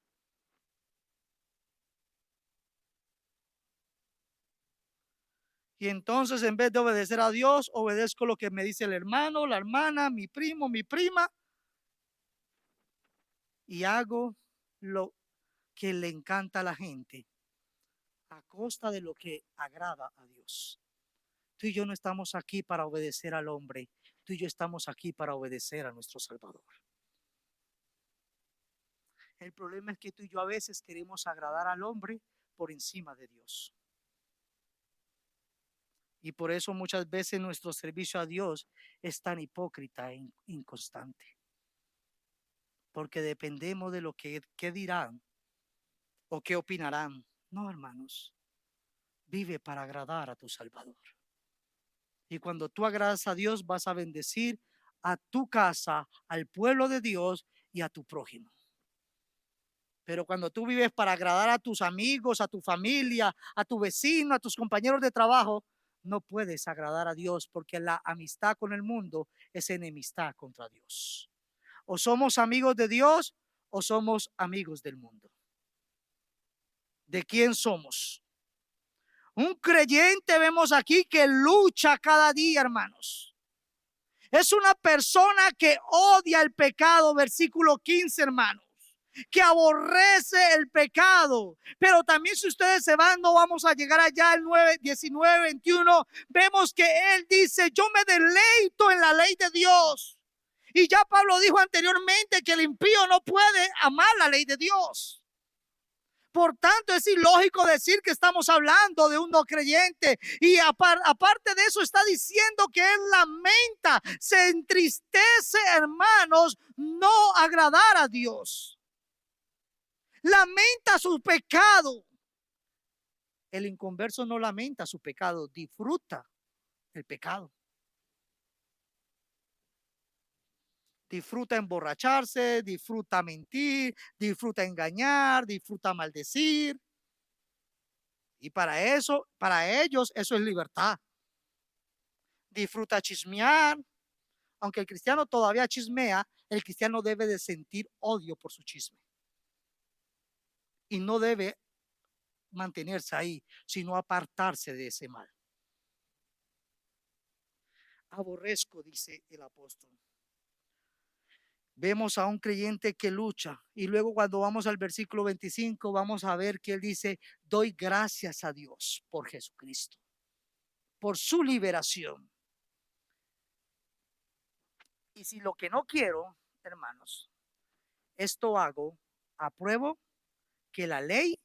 Speaker 2: Y entonces, en vez de obedecer a Dios, obedezco lo que me dice el hermano, la hermana, mi primo, mi prima. Y hago lo que le encanta a la gente a costa de lo que agrada a Dios. Tú y yo no estamos aquí para obedecer al hombre. Tú y yo estamos aquí para obedecer a nuestro Salvador. El problema es que tú y yo a veces queremos agradar al hombre por encima de Dios. Y por eso muchas veces nuestro servicio a Dios es tan hipócrita e inconstante. Porque dependemos de lo que dirán o qué opinarán. No, hermanos. Vive para agradar a tu Salvador. Y cuando tú agradas a Dios, vas a bendecir a tu casa, al pueblo de Dios y a tu prójimo. Pero cuando tú vives para agradar a tus amigos, a tu familia, a tu vecino, a tus compañeros de trabajo, no puedes agradar a Dios, porque la amistad con el mundo es enemistad contra Dios. O somos amigos de Dios o somos amigos del mundo. ¿De quién somos? Un creyente, vemos aquí, que lucha cada día, hermanos. Es una persona que odia el pecado, versículo 15, hermanos, que aborrece el pecado. Pero también, si ustedes se van, no vamos a llegar allá al 9, 19, 21. Vemos que él dice, yo me deleito en la ley de Dios. Y ya Pablo dijo anteriormente que el impío no puede amar la ley de Dios. Por tanto, es ilógico decir que estamos hablando de un no creyente. Y aparte de eso, está diciendo que él lamenta, se entristece, hermanos, no agradar a Dios. Lamenta su pecado. El inconverso no lamenta su pecado, disfruta el pecado. Disfruta emborracharse, disfruta mentir, disfruta engañar, disfruta maldecir. Y para ellos, eso es libertad. Disfruta chismear. Aunque el cristiano todavía chismea, el cristiano debe de sentir odio por su chisme. Y no debe mantenerse ahí, sino apartarse de ese mal. Aborrezco, dice el apóstol. vemos a un creyente que lucha. Y luego cuando vamos al versículo 25, vamos a ver que él dice, doy gracias a Dios por Jesucristo, por su liberación. Y si lo que no quiero, hermanos, esto hago, apruebo que la ley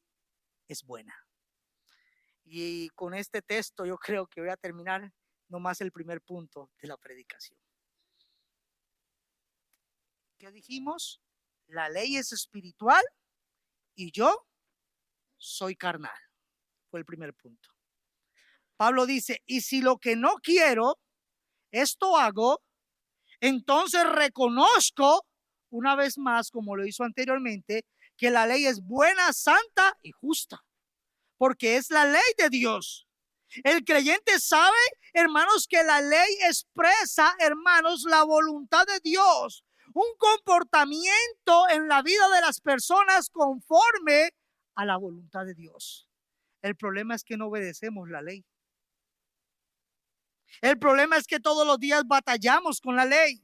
Speaker 2: es buena. Y con este texto yo creo que voy a terminar nomás el primer punto de la predicación. ¿Qué dijimos? La ley es espiritual y yo soy carnal. Fue el primer punto. Pablo dice, y si lo que no quiero, esto hago, entonces reconozco una vez más, como lo hizo anteriormente, que la ley es buena, santa y justa, porque es la ley de Dios. El creyente sabe, hermanos, que la ley expresa, hermanos, la voluntad de Dios, un comportamiento en la vida de las personas conforme a la voluntad de Dios. El problema es que no obedecemos la ley. El problema es que todos los días batallamos con la ley.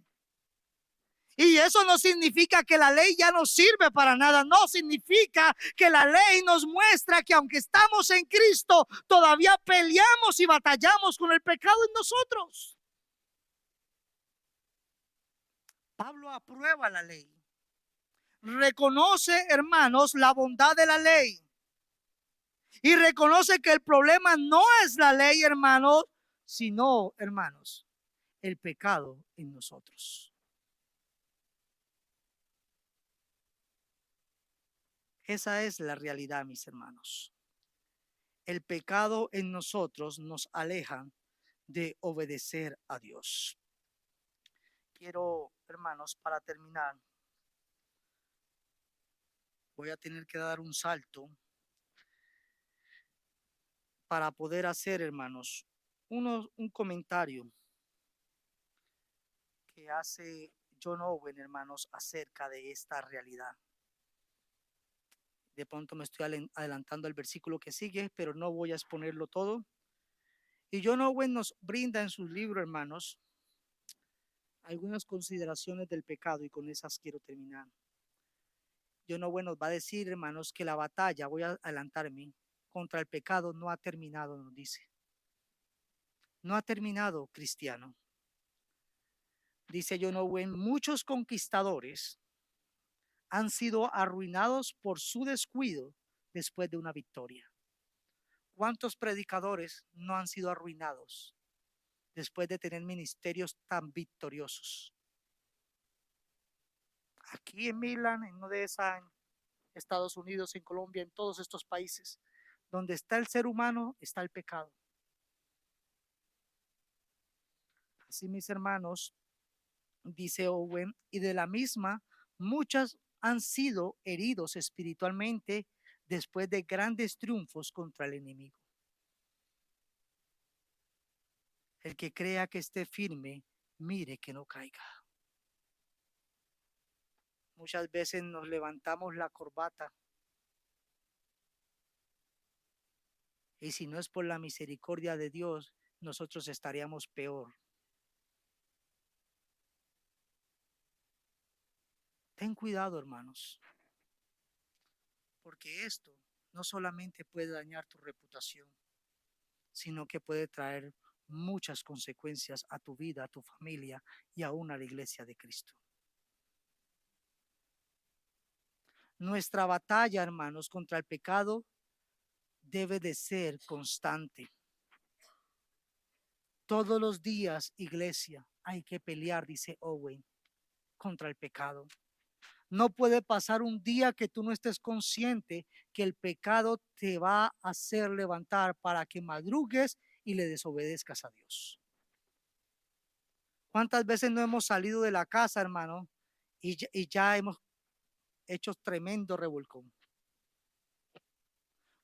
Speaker 2: Y eso no significa que la ley ya no sirve para nada. No significa que la ley nos muestra que aunque estamos en Cristo, todavía peleamos y batallamos con el pecado en nosotros. Pablo aprueba la ley. Reconoce, hermanos, la bondad de la ley. Y reconoce que el problema no es la ley, hermanos, sino, hermanos, el pecado en nosotros. Esa es la realidad, mis hermanos. El pecado en nosotros nos aleja de obedecer a Dios. Quiero, hermanos, para terminar, voy a tener que dar un salto para poder hacer, hermanos, un comentario que hace John Owen, hermanos, acerca de esta realidad. De pronto me estoy adelantando al versículo que sigue, pero no voy a exponerlo todo. Y John Owen nos brinda en sus libros, hermanos, algunas consideraciones del pecado y con esas quiero terminar. John Owen nos va a decir, hermanos, que la batalla, voy a adelantarme, contra el pecado no ha terminado, nos dice. No ha terminado, cristiano. Dice John Owen, muchos conquistadores han sido arruinados por su descuido después de una victoria. ¿Cuántos predicadores no han sido arruinados después de tener ministerios tan victoriosos? Aquí en Milán, en Odessa, en Estados Unidos, en Colombia, en todos estos países, donde está el ser humano, está el pecado. Así, mis hermanos, dice Owen, y de la misma, muchas han sido heridos espiritualmente después de grandes triunfos contra el enemigo. El que crea que esté firme, mire que no caiga. Muchas veces nos levantamos la corbata y si no es por la misericordia de Dios, nosotros estaríamos peor. Ten cuidado, hermanos, porque esto no solamente puede dañar tu reputación, sino que puede traer muchas consecuencias a tu vida, a tu familia y aún a la iglesia de Cristo. Nuestra batalla, hermanos, contra el pecado debe de ser constante. Todos los días, iglesia, hay que pelear, dice Owen, contra el pecado. No puede pasar un día que tú no estés consciente que el pecado te va a hacer levantar para que madrugues y le desobedezcas a Dios. ¿Cuántas veces no hemos salido de la casa, hermano, y ya hemos hecho tremendo revolcón?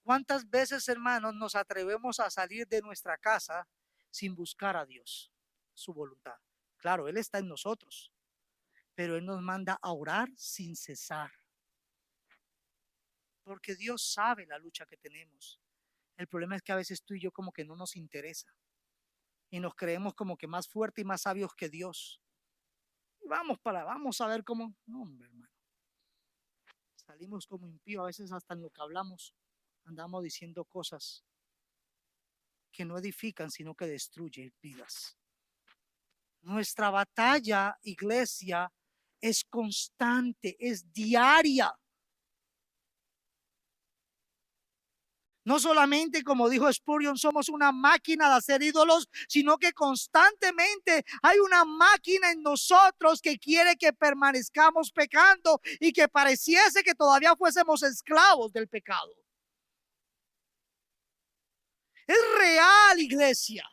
Speaker 2: ¿Cuántas veces, hermanos, nos atrevemos a salir de nuestra casa sin buscar a Dios, su voluntad? Claro, Él está en nosotros, pero Él nos manda a orar sin cesar. Porque Dios sabe la lucha que tenemos. El problema es que a veces tú y yo como que no nos interesa y nos creemos como que más fuertes y más sabios que Dios. vamos a ver cómo. No, hombre, hermano. Salimos como impíos, a veces hasta en lo que hablamos andamos diciendo cosas que no edifican, sino que destruyen vidas. Nuestra batalla, iglesia, es constante, es diaria. No solamente, como dijo Spurgeon, somos una máquina de hacer ídolos, sino que constantemente hay una máquina en nosotros que quiere que permanezcamos pecando y que pareciese que todavía fuésemos esclavos del pecado. Es real, iglesia.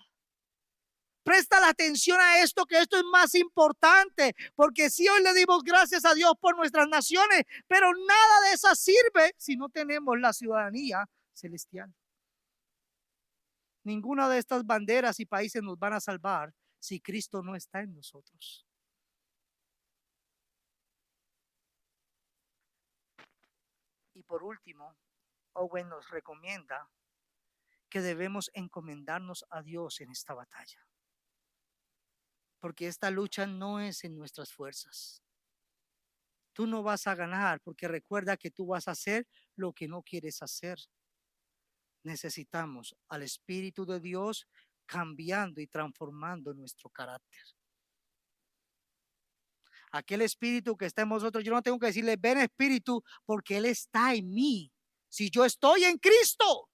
Speaker 2: Presta la atención a esto, que esto es más importante, porque si hoy le dimos gracias a Dios por nuestras naciones, pero nada de eso sirve si no tenemos la ciudadanía celestial. Ninguna de estas banderas y países nos van a salvar si Cristo no está en nosotros. Y por último, Owen nos recomienda que debemos encomendarnos a Dios en esta batalla, porque esta lucha no es en nuestras fuerzas. Tú no vas a ganar, porque recuerda que tú vas a hacer lo que no quieres hacer. Necesitamos al Espíritu de Dios cambiando y transformando nuestro carácter. Aquel Espíritu que está en vosotros, yo no tengo que decirle, ven Espíritu, porque Él está en mí. Si yo estoy en Cristo,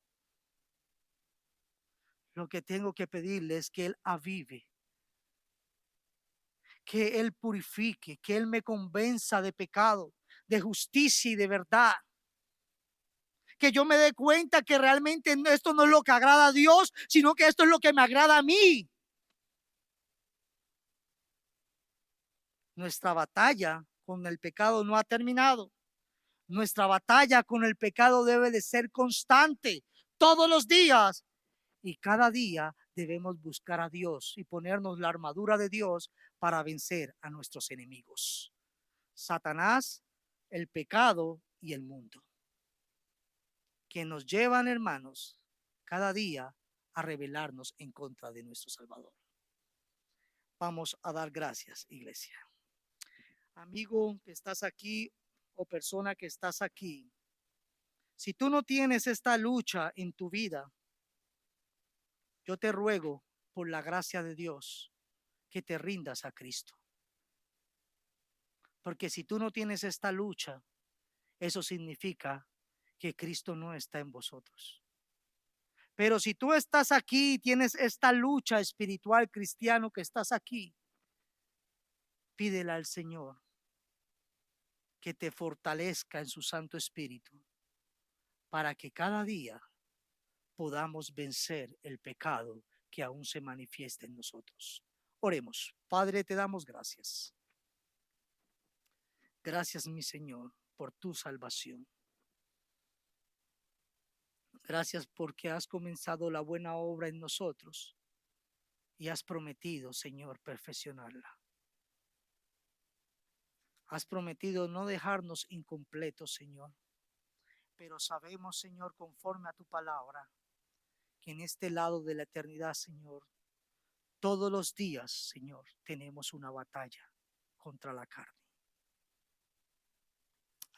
Speaker 2: lo que tengo que pedirle es que Él avive, que Él purifique, que Él me convenza de pecado, de justicia y de verdad. Que yo me dé cuenta que realmente esto no es lo que agrada a Dios, sino que esto es lo que me agrada a mí. Nuestra batalla con el pecado no ha terminado. Nuestra batalla con el pecado debe de ser constante, todos los días. Y cada día debemos buscar a Dios y ponernos la armadura de Dios para vencer a nuestros enemigos: Satanás, el pecado y el mundo, que nos llevan, hermanos, cada día a rebelarnos en contra de nuestro Salvador. Vamos a dar gracias, iglesia. Amigo que estás aquí o persona que estás aquí, si tú no tienes esta lucha en tu vida, yo te ruego por la gracia de Dios que te rindas a Cristo. Porque si tú no tienes esta lucha, eso significa que Cristo no está en vosotros. Pero si tú estás aquí y tienes esta lucha espiritual, cristiano, que estás aquí, pídele al Señor que te fortalezca en su Santo Espíritu para que cada día podamos vencer el pecado que aún se manifiesta en nosotros. Oremos. Padre, te damos gracias. Gracias, mi Señor, por tu salvación. Gracias porque has comenzado la buena obra en nosotros y has prometido, Señor, perfeccionarla. Has prometido no dejarnos incompletos, Señor. Pero sabemos, Señor, conforme a tu palabra, que en este lado de la eternidad, Señor, todos los días, Señor, tenemos una batalla contra la carne.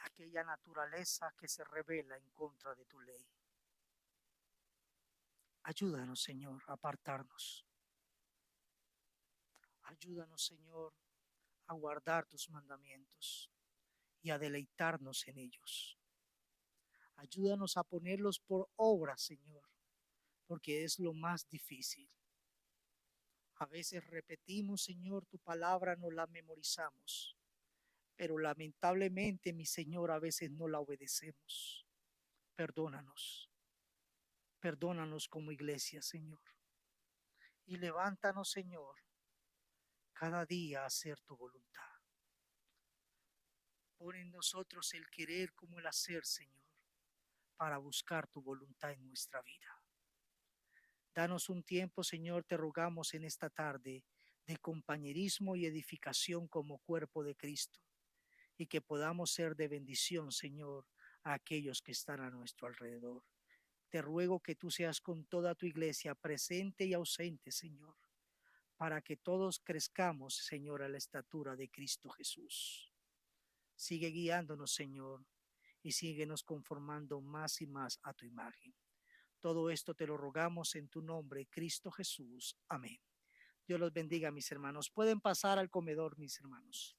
Speaker 2: Aquella naturaleza que se revela en contra de tu ley. Ayúdanos, Señor, a apartarnos. Ayúdanos, Señor, a guardar tus mandamientos y a deleitarnos en ellos. Ayúdanos a ponerlos por obra, Señor, porque es lo más difícil. A veces repetimos, Señor, tu palabra, no la memorizamos, pero lamentablemente, mi Señor, a veces no la obedecemos. Perdónanos. Perdónanos como iglesia, Señor. Y levántanos, Señor, cada día a hacer tu voluntad. Pon en nosotros el querer como el hacer, Señor, para buscar tu voluntad en nuestra vida. Danos un tiempo, Señor, te rogamos en esta tarde, de compañerismo y edificación como cuerpo de Cristo, y que podamos ser de bendición, Señor, a aquellos que están a nuestro alrededor. Te ruego que tú seas con toda tu iglesia, presente y ausente, Señor,
Speaker 1: para que todos crezcamos, Señor, a la estatura de Cristo Jesús. Sigue guiándonos, Señor, y síguenos conformando más y más a tu imagen. Todo esto te lo rogamos en tu nombre, Cristo Jesús. Amén. Dios los bendiga, mis hermanos. Pueden pasar al comedor, mis hermanos.